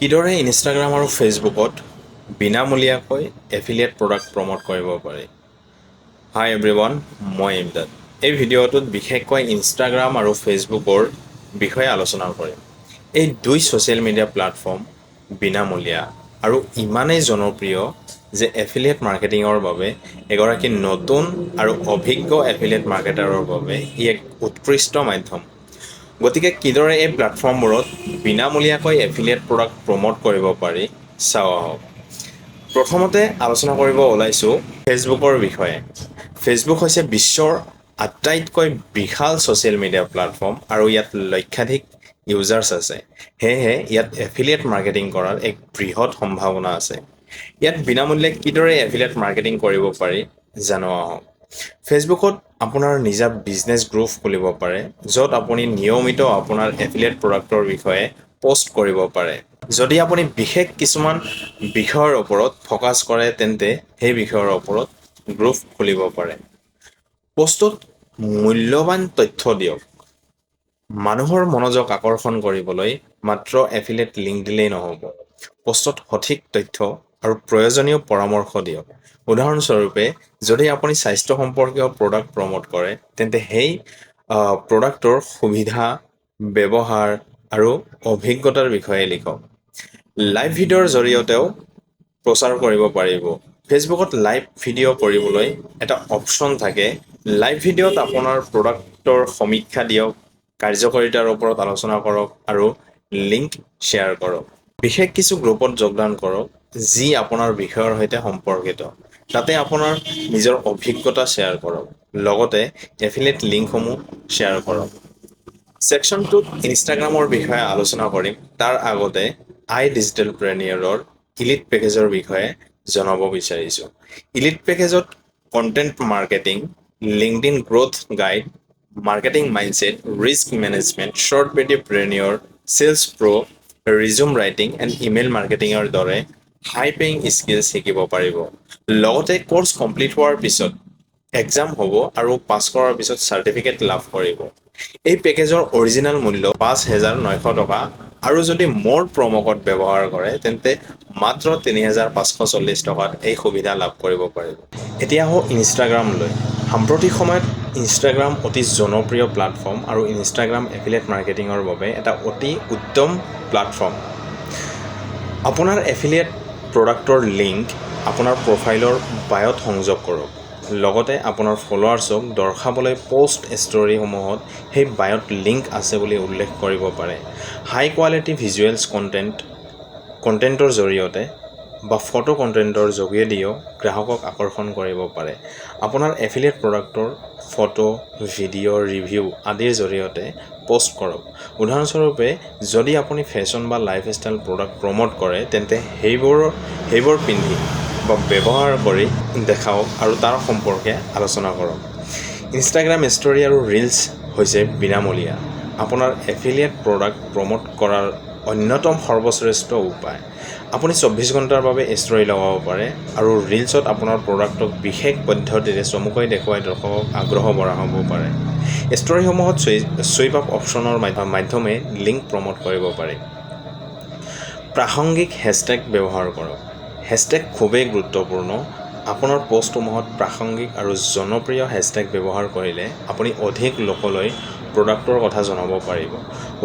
কিদৰে ইনষ্টাগ্ৰাম আৰু ফেচবুকত বিনামূলীয়াকৈ এফিলিয়েট প্ৰডাক্ট প্ৰমোট কৰিব পাৰি। হাই এভৰিৱান, মই ইমদাদ। এই ভিডিঅ'টোত বিশেষকৈ ইনষ্টাগ্ৰাম আৰু ফেচবুকৰ বিষয়ে আলোচনা কৰিম। এই দুই ছ'চিয়েল মিডিয়া প্লেটফৰ্ম বিনামূলীয়া আৰু ইমানেই জনপ্ৰিয় যে এফিলিয়েট মাৰ্কেটিঙৰ বাবে এগৰাকী নতুন আৰু অভিজ্ঞ এফিলিয়েট মাৰ্কেটাৰৰ বাবে ই এক উৎকৃষ্ট মাধ্যম। গতিকে কিদৰে এই প্লেটফৰ্মবোৰত বিনামূলীয়াকৈ এফিলিয়েট প্ৰডাক্ট প্ৰমোট কৰিব পাৰি চাওঁ আহক। প্ৰথমতে আলোচনা কৰিব ওলাইছোঁ ফেচবুকৰ বিষয়ে। ফেচবুক হৈছে বিশ্বৰ আটাইতকৈ বিশাল ছ'চিয়েল মিডিয়া প্লেটফৰ্ম আৰু ইয়াত লক্ষাধিক ইউজাৰ্ছ আছে। সেয়েহে ইয়াত এফিলিয়েট মাৰ্কেটিং কৰাৰ এক বৃহৎ সম্ভাৱনা আছে। ইয়াত বিনামূল্যে কিদৰে এফিলিয়েট মাৰ্কেটিং কৰিব পাৰি জানো আহক। ফেচবুকত আপোনাৰ নিজা বিজনেছ গ্ৰুপ খুলিব পাৰে, য'ত আপুনি নিয়মিত আপোনাৰ এফিলিয়েট প্ৰডাক্টৰ বিষয়ে পোষ্ট কৰিব পাৰে। যদি আপুনি বিশেষ কিছুমান বিষয়ৰ ওপৰত ফ'কাছ কৰে তেন্তে সেই বিষয়ৰ ওপৰত গ্ৰুপ খুলিব পাৰে। পোষ্টত মূল্যৱান তথ্য দিয়ক। মানুহৰ মনোযোগ আকৰ্ষণ কৰিবলৈ মাত্ৰ এফিলিয়েট লিংক দিলেই নহ'ব। পোষ্টত সঠিক তথ্য আৰু প্ৰয়োজনীয় পৰামৰ্শ দিয়ক। উদাহৰণস্বৰূপে, যদি আপুনি স্বাস্থ্য সম্পৰ্কীয় প্ৰডাক্ট প্ৰমোট কৰে তেন্তে সেই প্ৰডাক্টৰ সুবিধা, ব্যৱহাৰ আৰু অভিজ্ঞতাৰ বিষয়ে লিখক। লাইভ ভিডিঅ'ৰ জৰিয়তেও প্ৰচাৰ কৰিব পাৰিব। ফেচবুকত লাইভ ভিডিঅ' কৰিবলৈ এটা অপশ্যন থাকে। লাইভ ভিডিঅ'ত আপোনাৰ প্ৰডাক্টৰ সমীক্ষা দিয়ক, কাৰ্যকাৰিতাৰ ওপৰত আলোচনা কৰক আৰু লিংক শ্বেয়াৰ কৰক। বিশেষ কিছু গ্ৰুপত যোগদান কৰক যি আপোনাৰ বিষয়ৰ সৈতে সম্পৰ্কিত। তাতে আপোনাৰ নিজৰ অভিজ্ঞতা শ্বেয়াৰ কৰক। লগতে এফিলিয়েট লিংকসমূহ শ্বেয়াৰ কৰক। ছেকশ্যন 2ত ইনষ্টাগ্ৰামৰ বিষয়ে আলোচনা কৰিম। তাৰ আগতে ডিজিটেলপ্ৰেনিয়ৰৰ ইলিট পেকেজৰ বিষয়ে জনাব বিচাৰিছোঁ। ইলিট পেকেজত content marketing, LinkedIn growth guide, marketing mindset, risk management, short videopreneur, sales pro', resume writing and email মাৰ্কেটিঙৰ দৰে হাই পেইং স্কিলছ শিকিব পাৰিব। লগতে কোৰ্চ কমপ্লিট হোৱাৰ পিছত এক্সাম হ'ব আৰু পাছ কৰাৰ পিছত চাৰ্টিফিকেট লাভ কৰিব। এই পেকেজৰ অৰিজিনেল মূল্য 5,900 টকা আৰু যদি মোৰ প্ৰম' কোড ব্যৱহাৰ কৰে তেন্তে মাত্ৰ 3,540 টকাত এই সুবিধা লাভ কৰিব পাৰিব। এতিয়া আহোঁ ইনষ্টাগ্ৰামলৈ। সাম্প্ৰতিক সময়ত ইনষ্টাগ্ৰাম অতি জনপ্ৰিয় প্লেটফৰ্ম আৰু ইনষ্টাগ্ৰাম এফিলিয়েট মাৰ্কেটিঙৰ বাবে এটা অতি উত্তম প্লেটফৰ্ম। আপোনাৰ এফিলিয়েট প্ৰডাক্টৰ লিংক আপোনাৰ প্ৰফাইলৰ বায়'ত সংযোগ কৰক। লগতে আপোনাৰ ফলোৱাৰ্ছক দৰ্শাবলৈ পোষ্ট ষ্টৰীসমূহত সেই বায়'ত লিংক আছে বুলি উল্লেখ কৰিব পাৰে। হাই কোৱালিটি ভিজুৱেলছ কণ্টেণ্টৰ জৰিয়তে বা ফটো কণ্টেণ্টৰ যোগেদিও গ্ৰাহকক আকৰ্ষণ কৰিব পাৰে। আপোনাৰ এফিলিয়েট প্ৰডাক্টৰ ফটো, ভিডিঅ', ৰিভিউ আদিৰ জৰিয়তে পোষ্ট কৰক। উদাহৰণস্বৰূপে, যদি আপুনি ফেশ্বন বা লাইফষ্টাইল প্ৰডাক্ট প্ৰমোট কৰে তেন্তে সেইবোৰ পিন্ধি বা ব্যৱহাৰ কৰি দেখাওক আৰু তাৰ সম্পৰ্কে আলোচনা কৰক। ইনষ্টাগ্ৰাম ষ্টৰী আৰু ৰিলছ হৈছে বিনামূলীয়া আপোনাৰ এফিলিয়েট প্ৰডাক্ট প্ৰমোট কৰাৰ অন্যতম সৰ্বশ্ৰেষ্ঠ উপায়। আপুনি 24 ঘণ্টাৰ বাবে ষ্টৰী লগাব পাৰে আৰু ৰিলছত আপোনাৰ প্ৰডাক্টক বিশেষ পদ্ধতিৰে চমুকৈ দেখুৱাই দৰ্শকক আগ্ৰহ বঢ়াব পাৰে। ষ্টৰীসমূহত চুইপ আপ অপশ্যনৰ মাধ্যমে লিংক প্ৰমোট কৰিব পাৰি। প্ৰাসংগিক হেছটেগ ব্যৱহাৰ কৰক। হেছটেগ খুবেই গুৰুত্বপূৰ্ণ। আপোনাৰ পোষ্টসমূহত প্ৰাসংগিক আৰু জনপ্ৰিয় হেছটেগ ব্যৱহাৰ কৰিলে আপুনি অধিক লোকলৈ প্ৰডাক্টৰ কথা জনাব পাৰিব।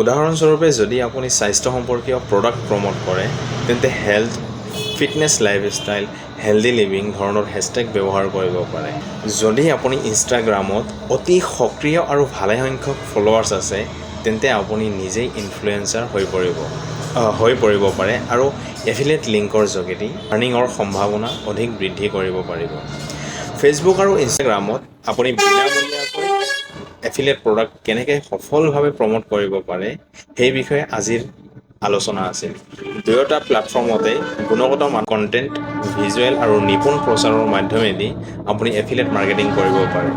উদাহৰণস্বৰূপে, যদি আপুনি স্বাস্থ্য সম্পৰ্কীয় প্ৰডাক্ট প্ৰমোট কৰে তেন্তে health, fitness, lifestyle, healthy living ধৰণৰ হেছটেগ ব্যৱহাৰ কৰিব পাৰে। যদি আপুনি ইনষ্টাগ্ৰামত অতি সক্ৰিয় আৰু ভালেসংখ্যক ফলোৱাৰ্ছ আছে তেন্তে আপুনি নিজেই ইনফ্লুৱেঞ্চাৰ হৈ পৰিব পাৰে আৰু এফিলিয়েট লিংকৰ যোগেদি আৰ্নিঙৰ সম্ভাৱনা অধিক বৃদ্ধি কৰিব পাৰিব। ফেচবুক আৰু ইনষ্টাগ্ৰামত আপুনি বিনামূলীয়াকৈ এফিলিয়েট প্ৰডাক্ট কেনেকৈ সফলভাৱে প্ৰমোট কৰিব পাৰে সেই বিষয়ে আজিৰ আলোচনা আছিল। দুয়োটা প্লেটফৰ্মতে গুণগত কণ্টেণ্ট, ভিজুৱেল আৰু নিপুণ প্ৰচাৰৰ মাধ্যমেদি আপুনি এফিলিয়েট মাৰ্কেটিং কৰিব পাৰে।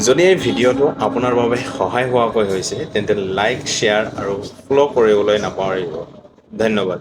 যদি এই ভিডিঅ'টো আপোনাৰ বাবে সহায় হোৱাকৈ হৈছে তেন্তে লাইক, শ্বেয়াৰ আৰু ফ'ল' কৰিবলৈ নাপাহৰিব। ধন্যবাদ।